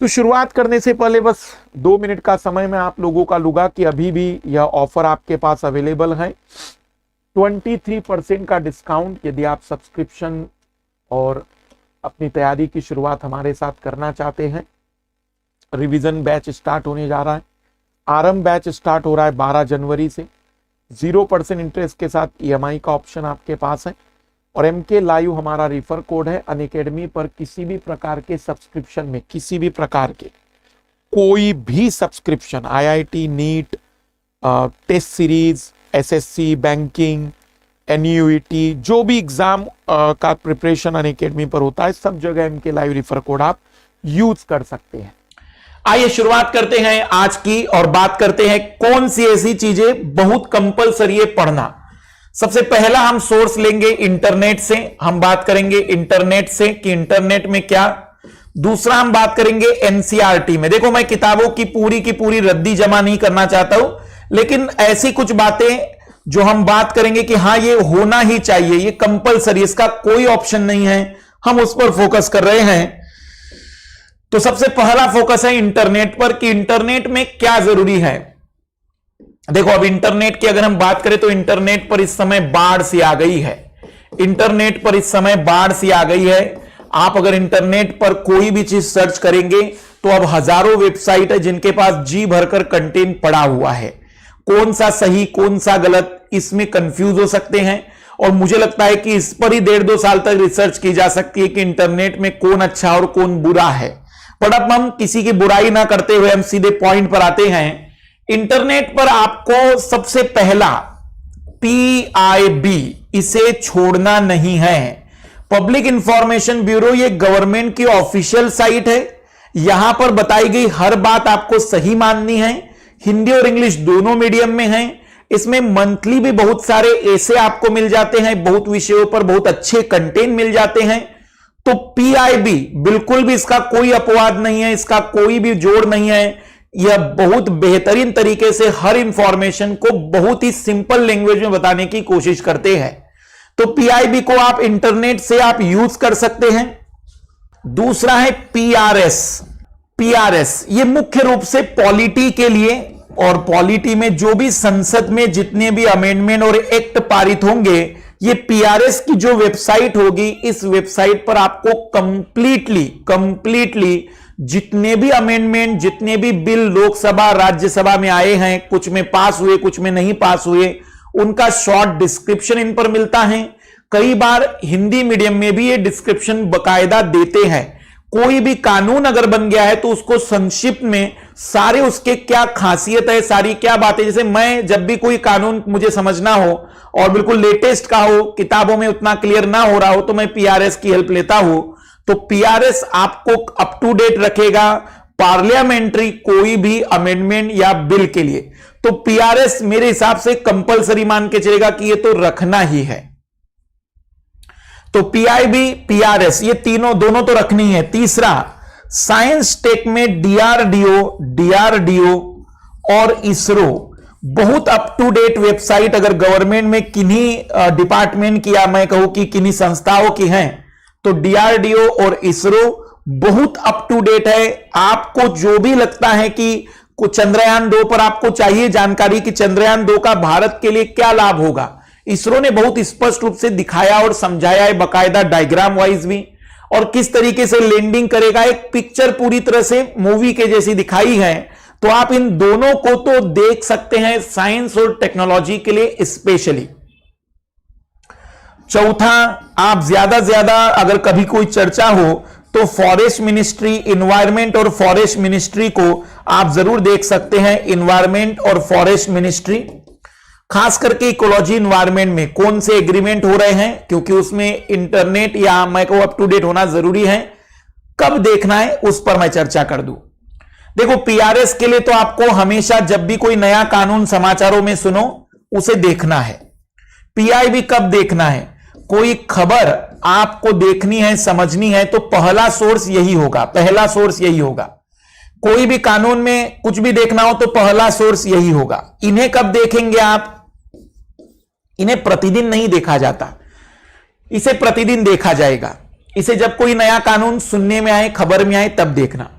तो शुरुआत करने से पहले बस 2 मिनट का समय मैं आप लोगों का लूंगा कि अभी भी यह ऑफर आपके पास अवेलेबल है। 23% का डिस्काउंट यदि आप सब्सक्रिप्शन और अपनी तैयारी की शुरुआत हमारे साथ करना चाहते हैं। रिवीजन बैच स्टार्ट होने जा रहा है। आरंभ बैच स्टार्ट हो रहा है 12 जनवरी से। 0% इंटरेस्ट के साथ EMI का ऑप्शन आपके पास है और MK लाइव हमारा रेफर कोड है। अनअकैडमी पर किसी भी प्रकार के सब्सक्रिप्शन में, किसी भी प्रकार के कोई भी subscription, IIT, NEET, test series, SSC, banking, NUET, जो भी एग्जाम का प्रिपरेशन अनअकैडमी पर होता है, सब जगह MK लाइव रेफर कोड आप यूज कर सकते हैं। आइए शुरुआत करते हैं आज की और बात करते हैं कौन सी ऐसी चीजें बहुत कंपलसरी है पढ़ना। सबसे पहला हम सोर्स लेंगे इंटरनेट से। हम बात करेंगे इंटरनेट से कि इंटरनेट में क्या। दूसरा हम बात करेंगे NCERT में। देखो, मैं किताबों की पूरी रद्दी जमा नहीं करना चाहता हूं, लेकिन ऐसी कुछ बातें जो हम बात करेंगे कि हाँ ये होना ही चाहिए, ये कंपलसरी, इसका कोई ऑप्शन नहीं है, हम उस पर फोकस कर रहे हैं। तो सबसे पहला फोकस है इंटरनेट पर कि इंटरनेट में क्या जरूरी है। देखो, अब इंटरनेट की अगर हम बात करें तो इंटरनेट पर इस समय बाढ़ सी आ गई है। इंटरनेट पर इस समय बाढ़ सी आ गई है। आप अगर इंटरनेट पर कोई भी चीज सर्च करेंगे तो अब हजारों वेबसाइट है जिनके पास जी भरकर कंटेंट पड़ा हुआ है। कौन सा सही कौन सा गलत, इसमें कंफ्यूज हो सकते हैं। और मुझे लगता है कि इस पर ही 1.5-2 साल तक रिसर्च की जा सकती है कि इंटरनेट में कौन अच्छा और कौन बुरा है। पर अब हम किसी की बुराई ना करते हुए हम सीधे पॉइंट पर आते हैं। इंटरनेट पर आपको सबसे पहला PIB, इसे छोड़ना नहीं है। पब्लिक इंफॉर्मेशन ब्यूरो, ये गवर्नमेंट की ऑफिशियल साइट है। यहां पर बताई गई हर बात आपको सही माननी है। हिंदी और इंग्लिश दोनों मीडियम में है। इसमें मंथली भी बहुत सारे ऐसे आपको मिल जाते हैं, बहुत विषयों पर बहुत अच्छे कंटेंट मिल जाते हैं। तो PIB बिल्कुल भी इसका कोई अपवाद नहीं है, इसका कोई भी जोड़ नहीं है। यह बहुत बेहतरीन तरीके से हर इंफॉर्मेशन को बहुत ही सिंपल लैंग्वेज में बताने की कोशिश करते हैं। तो PIB को आप इंटरनेट से आप यूज कर सकते हैं। दूसरा है PRS, ये मुख्य रूप से पॉलिटी के लिए, और पॉलिटी में जो भी संसद में जितने भी अमेंडमेंट और एक्ट पारित होंगे, ये PRS की जो वेबसाइट होगी, इस वेबसाइट पर आपको कंप्लीटली जितने भी अमेंडमेंट, जितने भी बिल लोकसभा राज्यसभा में आए हैं, कुछ में पास हुए कुछ में नहीं पास हुए, उनका शॉर्ट डिस्क्रिप्शन इन पर मिलता है। कई बार हिंदी मीडियम में भी ये डिस्क्रिप्शन बकायदा देते हैं। कोई भी कानून अगर बन गया है तो उसको संक्षिप्त में सारे उसके क्या खासियत है, सारी क्या बातें, जैसे मैं जब भी कोई कानून मुझे समझना हो और बिल्कुल लेटेस्ट का हो, किताबों में उतना क्लियर ना हो रहा हो, तो मैं PRS की हेल्प लेता हूं। तो PRS आपको अप टू डेट रखेगा पार्लियामेंट्री कोई भी अमेंडमेंट या बिल के लिए। तो PRS मेरे हिसाब से कंपलसरी मान के चलेगा कि ये तो रखना ही है। तो PIB, PRS ये दोनों तो रखनी है। तीसरा, साइंस टेक में DRDO और ISRO, बहुत अप टू डेट वेबसाइट अगर गवर्नमेंट में किन्हीं डिपार्टमेंट की या मैं कहूं कि किन्हीं संस्थाओं की हैं, तो DRDO और ISRO बहुत अप टू डेट है। आपको जो भी लगता है कि कुछ चंद्रयान 2 पर आपको चाहिए जानकारी कि चंद्रयान 2 का भारत के लिए क्या लाभ होगा, इसरो ने बहुत स्पष्ट रूप से दिखाया और समझाया है, बकायदा डायग्राम वाइज भी, और किस तरीके से लैंडिंग करेगा। एक पिक्चर पूरी तरह से मूवी के जैसी दिखाई है। तो आप इन दोनों को तो देख सकते हैं साइंस और टेक्नोलॉजी के लिए स्पेशली। चौथा, आप ज्यादा अगर कभी कोई चर्चा हो तो फॉरेस्ट मिनिस्ट्री, इन्वायरमेंट और फॉरेस्ट मिनिस्ट्री को आप जरूर देख सकते हैं। इन्वायरमेंट और फॉरेस्ट मिनिस्ट्री, खास करके इकोलॉजी इन्वायरमेंट में कौन से एग्रीमेंट हो रहे हैं, क्योंकि उसमें इंटरनेट या मैं कहूं अप टू डेट होना जरूरी है। कब देखना है उस पर मैं चर्चा कर दूं। देखो, PRS के लिए तो आपको हमेशा जब भी कोई नया कानून समाचारों में सुनो उसे देखना है। PIB कब देखना है, कोई खबर आपको देखनी है, समझनी है, तो पहला सोर्स यही होगा। कोई भी कानून में कुछ भी देखना हो तो पहला सोर्स यही होगा। इन्हें कब देखेंगे आप, इन्हें प्रतिदिन नहीं देखा जाता, इसे प्रतिदिन देखा जाएगा। इसे जब कोई नया कानून सुनने में आए, खबर में आए, तब देखना।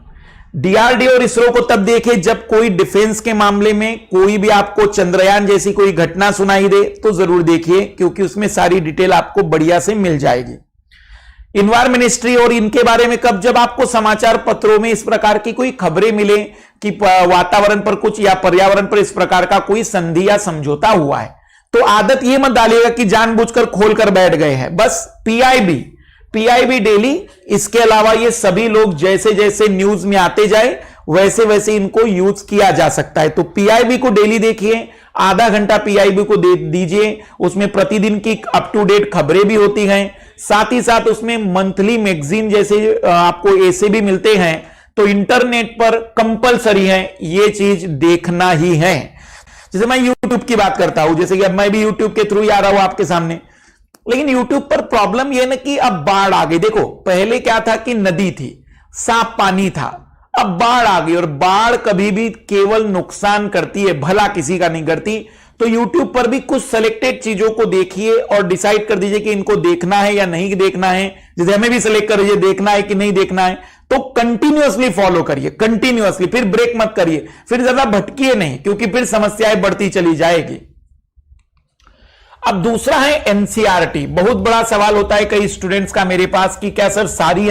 डीआरडीओ और इसरो को तब देखिए जब कोई डिफेंस के मामले में कोई भी आपको चंद्रयान जैसी कोई घटना सुनाई दे तो जरूर देखिए, क्योंकि उसमें सारी डिटेल आपको बढ़िया से मिल जाएगी। इन्वायरमेंट मिनिस्ट्री और इनके बारे में कब, जब आपको समाचार पत्रों में इस प्रकार की कोई खबरें मिले कि वातावरण पर कुछ या पर्यावरण पर इस प्रकार का कोई संधि या समझौता हुआ है, तो आदत ये मत डालिएगा कि जानबूझकर खोलकर बैठ गए हैं। बस पीआईबी डेली, इसके अलावा ये सभी लोग जैसे जैसे न्यूज में आते जाए वैसे वैसे इनको यूज किया जा सकता है। तो पीआईबी को डेली देखिए, आधा घंटा पीआईबी को दे दीजिए, उसमें प्रतिदिन की अप टू डेट खबरें भी होती हैं, साथ ही साथ उसमें मंथली मैगजीन जैसे आपको ऐसे भी मिलते हैं। तो इंटरनेट पर कंपलसरी है ये चीज देखना ही है। जैसे मैं यूट्यूब की बात करता हूं, जैसे कि अब मैं भी यूट्यूब के थ्रू ही आ रहा हूं आपके सामने, लेकिन यूट्यूब पर प्रॉब्लम यह ना कि अब बाढ़ आ गई। देखो पहले क्या था कि नदी थी, साफ पानी था, अब बाढ़ आ गई, और बाढ़ कभी भी केवल नुकसान करती है, भला किसी का नहीं करती। तो YouTube पर भी कुछ सेलेक्टेड चीजों को देखिए और डिसाइड कर दीजिए कि इनको देखना है या नहीं देखना है। जैसे हमें भी सेलेक्ट कर दीजिए देखना है कि नहीं देखना है, तो कंटिन्यूअसली फॉलो करिए, कंटिन्यूअसली, फिर ब्रेक मत करिए, फिर ज्यादा भटकिए नहीं, क्योंकि फिर समस्याएं बढ़ती चली जाएगी। अब दूसरा है एनसीईआरटी। बहुत बड़ा सवाल होता है कई स्टूडेंट्स का मेरे पास कि क्या सर सारी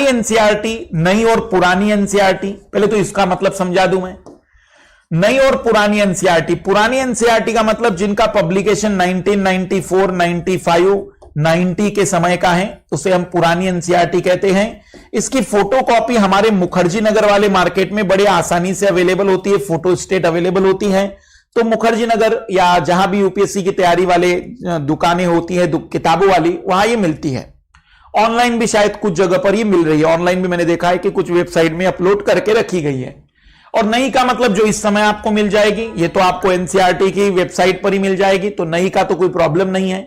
एनसीईआरटी नई और पुरानी एनसीईआरटी, पहले तो इसका मतलब समझा दूं मैं। नई और पुरानी एनसीईआरटी का मतलब जिनका पब्लिकेशन 1994, 95, 90 के समय का है, उसे हम पुरानी एनसीईआरटी कहते हैं। इसकी फोटोकॉपी हमारे मुखर्जी नगर वाले मार्केट में बड़े आसानी से अवेलेबल होती है, फोटो स्टेट अवेलेबल होती है। तो मुखर्जी नगर या जहां भी यूपीएससी की तैयारी वाले दुकानें होती है किताबों वाली, वहां ये मिलती है। ऑनलाइन भी शायद कुछ जगह पर ये मिल रही है, ऑनलाइन भी मैंने देखा है कि कुछ वेबसाइट में अपलोड करके रखी गई है। और नई का मतलब जो इस समय आपको मिल जाएगी, ये तो आपको एनसीईआरटी की वेबसाइट पर ही मिल जाएगी, तो नई का तो कोई प्रॉब्लम नहीं है।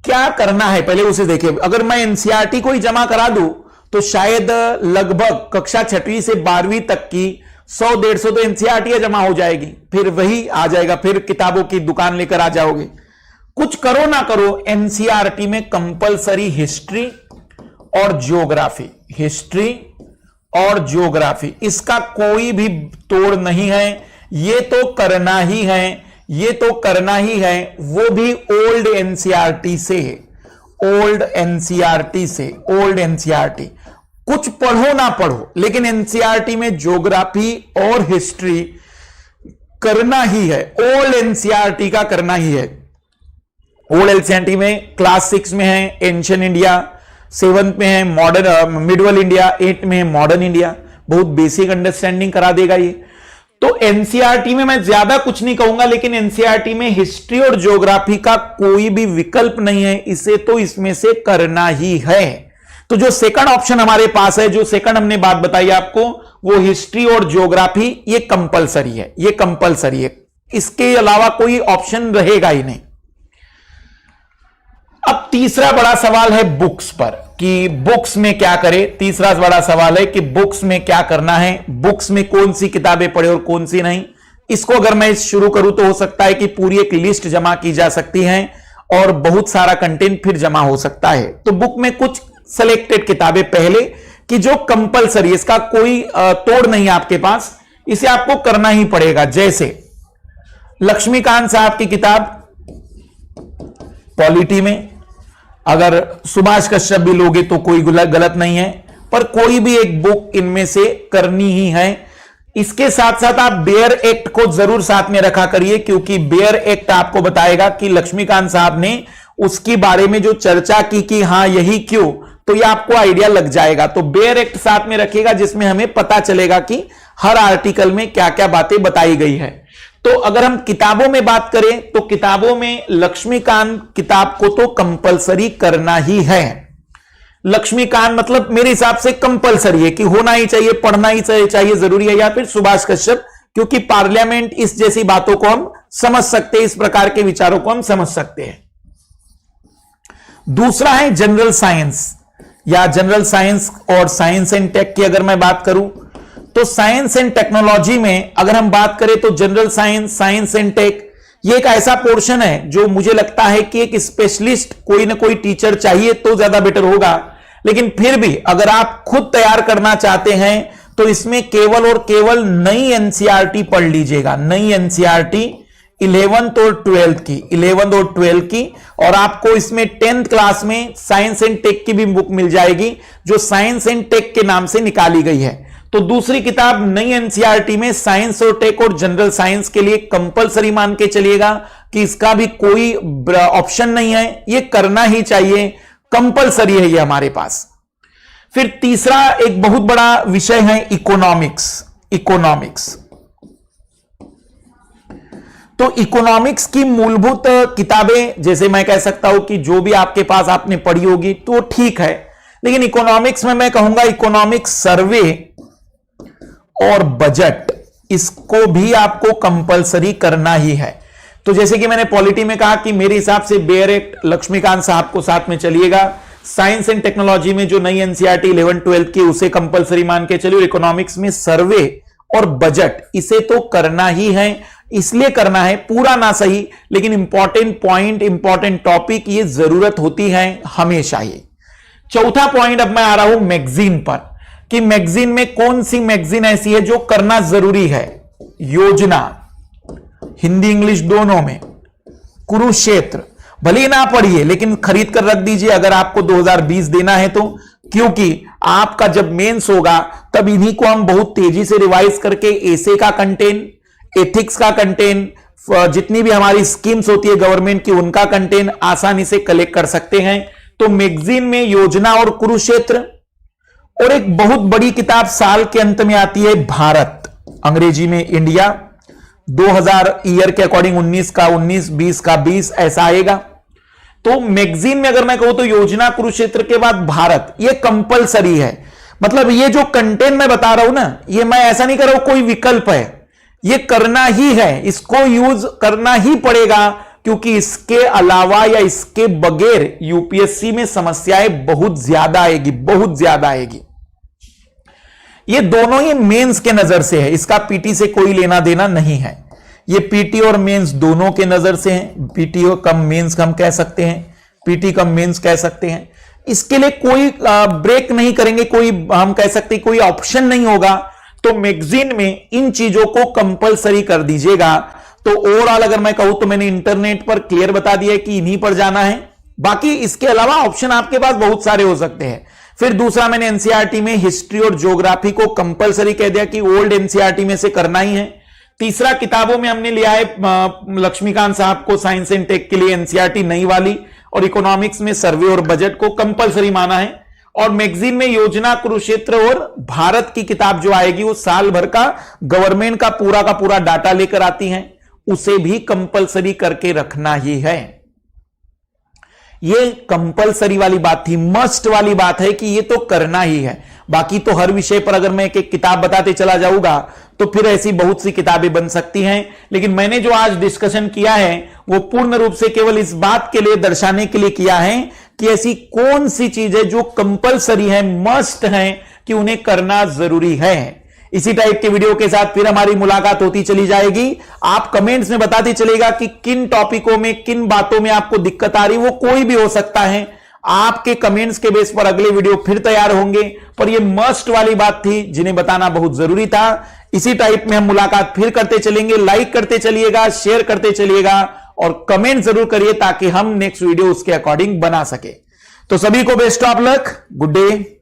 क्या करना है पहले उसे देखिए। अगर मैं एनसीईआरटी को ही जमा करा दूं तो शायद लगभग कक्षा 6वीं से 12वीं तक की 100-150 तो एनसीईआरटी जमा हो जाएगी, फिर वही आ जाएगा, फिर किताबों की दुकान लेकर आ जाओगे। कुछ करो ना करो, एनसीईआरटी में कंपलसरी हिस्ट्री और ज्योग्राफी, इसका कोई भी तोड़ नहीं है, ये तो करना ही है, वो भी ओल्ड एनसीईआरटी से। कुछ पढ़ो ना पढ़ो, लेकिन एनसीईआरटी में ज्योग्राफी और हिस्ट्री करना ही है, ओल्ड एनसीईआरटी का करना ही है। ओल्ड एनसीईआरटी में क्लास 6 में है एंशिएंट इंडिया, 7th में है मॉडर्न मिडवल इंडिया, 8th में है मॉडर्न इंडिया। बहुत बेसिक अंडरस्टैंडिंग करा देगा ये। तो एनसीईआरटी में मैं ज्यादा कुछ नहीं कहूंगा, लेकिन एनसीईआरटी में हिस्ट्री और ज्योग्राफी का कोई भी विकल्प नहीं है, इसे तो इसमें से करना ही है। तो जो सेकंड ऑप्शन हमारे पास है, जो सेकंड हमने बात बताई आपको, वो हिस्ट्री और ज्योग्राफी, ये कंपलसरी है, इसके अलावा कोई ऑप्शन रहेगा ही नहीं। अब तीसरा बड़ा सवाल है बुक्स पर, कि बुक्स में क्या करें। तीसरा बड़ा सवाल है कि बुक्स में क्या करना है, बुक्स में कौन सी किताबें पढ़े और कौन सी नहीं। इसको अगर मैं शुरू करूं तो हो सकता है कि पूरी एक लिस्ट जमा की जा सकती है और बहुत सारा कंटेंट फिर जमा हो सकता है। तो बुक में कुछ सेलेक्टेड किताबें पहले कि जो कंपलसरी, इसका कोई तोड़ नहीं है आपके पास, इसे आपको करना ही पड़ेगा। जैसे लक्ष्मीकांत साहब की किताब पॉलिटी में, अगर सुभाष कश्यप भी लोगे तो कोई गलत नहीं है, पर कोई भी एक बुक इनमें से करनी ही है। इसके साथ साथ आप बेयर एक्ट को जरूर साथ में रखा करिए, क्योंकि बेयर एक्ट आपको बताएगा कि लक्ष्मीकांत साहब ने उसके बारे में जो चर्चा की कि हाँ यही क्यों, तो यह आपको आइडिया लग जाएगा। तो बेयर एक्ट साथ में रखिएगा, जिसमें हमें पता चलेगा कि हर आर्टिकल में क्या क्या बातें बताई गई है। तो अगर हम किताबों में बात करें तो किताबों में लक्ष्मीकांत किताब को तो कंपलसरी करना ही है। लक्ष्मीकांत मतलब मेरे हिसाब से कंपलसरी है कि होना ही चाहिए, पढ़ना ही चाहिए, जरूरी है, या फिर सुभाष कश्यप, क्योंकि पार्लियामेंट इस जैसी बातों को हम समझ सकते हैं, इस प्रकार के विचारों को हम समझ सकते हैं। दूसरा है जनरल साइंस या जनरल साइंस और साइंस एंड टेक की अगर मैं बात करूं तो साइंस एंड टेक्नोलॉजी में अगर हम बात करें तो general science, science and tech, ये एक ऐसा पोर्शन है जो मुझे लगता है कि एक स्पेशलिस्ट कोई ना कोई टीचर चाहिए तो ज्यादा बेटर होगा। लेकिन फिर भी अगर आप खुद तैयार करना चाहते हैं तो इसमें केवल और केवल नई एनसीईआरटी पढ़ लीजिएगा, नई एनसीईआरटी 11th और 12th की, और आपको इसमें 10th क्लास में साइंस एंड टेक की भी बुक मिल जाएगी जो साइंस एंड टेक के नाम से निकाली गई है। तो दूसरी किताब नई एनसीईआरटी में साइंस और टेक और जनरल साइंस के लिए कंपलसरी मान के चलिएगा कि इसका भी कोई ऑप्शन नहीं है, ये करना ही चाहिए, कंपलसरी है ये हमारे पास। फिर तीसरा एक बहुत बड़ा विषय है इकोनॉमिक्स। तो इकोनॉमिक्स की मूलभूत किताबें जैसे मैं कह सकता हूं कि जो भी आपके पास आपने पढ़ी होगी तो ठीक है, लेकिन इकोनॉमिक्स में मैं कहूंगा इकोनॉमिक्स सर्वे और बजट, इसको भी आपको कंपलसरी करना ही है। तो जैसे कि मैंने पॉलिटी में कहा कि मेरे हिसाब से बेयर एक्ट लक्ष्मीकांत साहब को साथ में चलिएगा, साइंस एंड टेक्नोलॉजी में जो नई एनसीईआरटी 11th-12th की उसे कंपलसरी मान के चलिए, इकोनॉमिक्स में सर्वे और बजट इसे तो करना ही है, इसलिए करना है, पूरा ना सही लेकिन इंपॉर्टेंट पॉइंट, इंपॉर्टेंट टॉपिक ये जरूरत होती है हमेशा ही। चौथा पॉइंट अब मैं आ रहा हूं मैगजीन पर, कि मैगजीन में कौन सी मैगजीन ऐसी है जो करना जरूरी है। योजना, हिंदी इंग्लिश दोनों में, कुरुक्षेत्र भले ही ना पढ़िए लेकिन खरीद कर रख दीजिए अगर आपको 2020 देना है तो, क्योंकि आपका जब मेंस होगा तब इन्हीं को हम बहुत तेजी से रिवाइज करके एसे का कंटेंट, एथिक्स का कंटेंट, जितनी भी हमारी स्कीम्स होती है गवर्नमेंट की उनका कंटेंट आसानी से कलेक्ट कर सकते हैं। तो मैगजीन में योजना और कुरुक्षेत्र, और एक बहुत बड़ी किताब साल के अंत में आती है भारत, अंग्रेजी में इंडिया, 2000 ईयर के अकॉर्डिंग 19 का 19, 20 का 20 ऐसा आएगा। तो मैगजीन में अगर मैं कहूं तो योजना, कुरुक्षेत्र के बाद भारत, ये कंपलसरी है। मतलब ये जो कंटेंट मैं बता रहा हूं ना, ये मैं ऐसा नहीं कर रहा हूं कोई विकल्प है, ये करना ही है, इसको यूज करना ही पड़ेगा, क्योंकि इसके अलावा या इसके बगैर यूपीएससी में समस्याएं बहुत ज्यादा आएगी। ये दोनों ही मेंस के नजर से है, इसका पीटी से कोई लेना देना नहीं है। ये पीटी और मेंस दोनों के नजर से है, पीटी और कम मेंस हम कह सकते हैं, पीटी कम मेंस कह सकते हैं। इसके लिए कोई ब्रेक नहीं करेंगे, कोई हम कह सकते कोई ऑप्शन नहीं होगा। तो मैगजीन में इन चीजों को कंपलसरी कर दीजिएगा। तो ओवरऑल अगर मैं कहूं तो मैंने इंटरनेट पर क्लियर बता दिया कि इन्हीं पर जाना है, बाकी इसके अलावा ऑप्शन आपके पास बहुत सारे हो सकते हैं। फिर दूसरा मैंने एनसीईआरटी में हिस्ट्री और ज्योग्राफी को कंपलसरी कह दिया कि ओल्ड एनसीईआरटी में से करना ही है। तीसरा किताबों में हमने लिया है लक्ष्मीकांत साहब को साइंस एंड टेक के लिए एनसीईआरटी नई वाली, और इकोनॉमिक्स में सर्वे और बजट को कंपलसरी माना है। और मैगजीन में योजना, कुरुक्षेत्र और भारत की किताब जो आएगी वो साल भर का गवर्नमेंट का पूरा डाटा लेकर आती है, उसे भी कंपलसरी करके रखना ही है। ये कंपलसरी वाली बात थी, मस्ट वाली बात है कि ये तो करना ही है। बाकी तो हर विषय पर अगर मैं एक किताब बताते चला जाऊंगा तो फिर ऐसी बहुत सी किताबें बन सकती हैं, लेकिन मैंने जो आज डिस्कशन किया है वो पूर्ण रूप से केवल इस बात के लिए दर्शाने के लिए किया है कि ऐसी कौन सी चीज है जो कंपलसरी है, मस्ट है, कि उन्हें करना जरूरी है। इसी टाइप के वीडियो के साथ फिर हमारी मुलाकात होती चली जाएगी। आप कमेंट्स में बताते चलेगा कि किन टॉपिकों में, किन बातों में आपको दिक्कत आ रही, वो कोई भी हो सकता है। आपके कमेंट्स के बेस पर अगले वीडियो फिर तैयार होंगे, पर ये मस्ट वाली बात थी जिन्हें बताना बहुत जरूरी था। इसी टाइप में हम मुलाकात फिर करते चलेंगे। लाइक करते चलिएगा, शेयर करते चलिएगा और कमेंट जरूर करिए ताकि हम नेक्स्ट वीडियो उसके अकॉर्डिंग बना सके। तो सभी को best of luck, good day.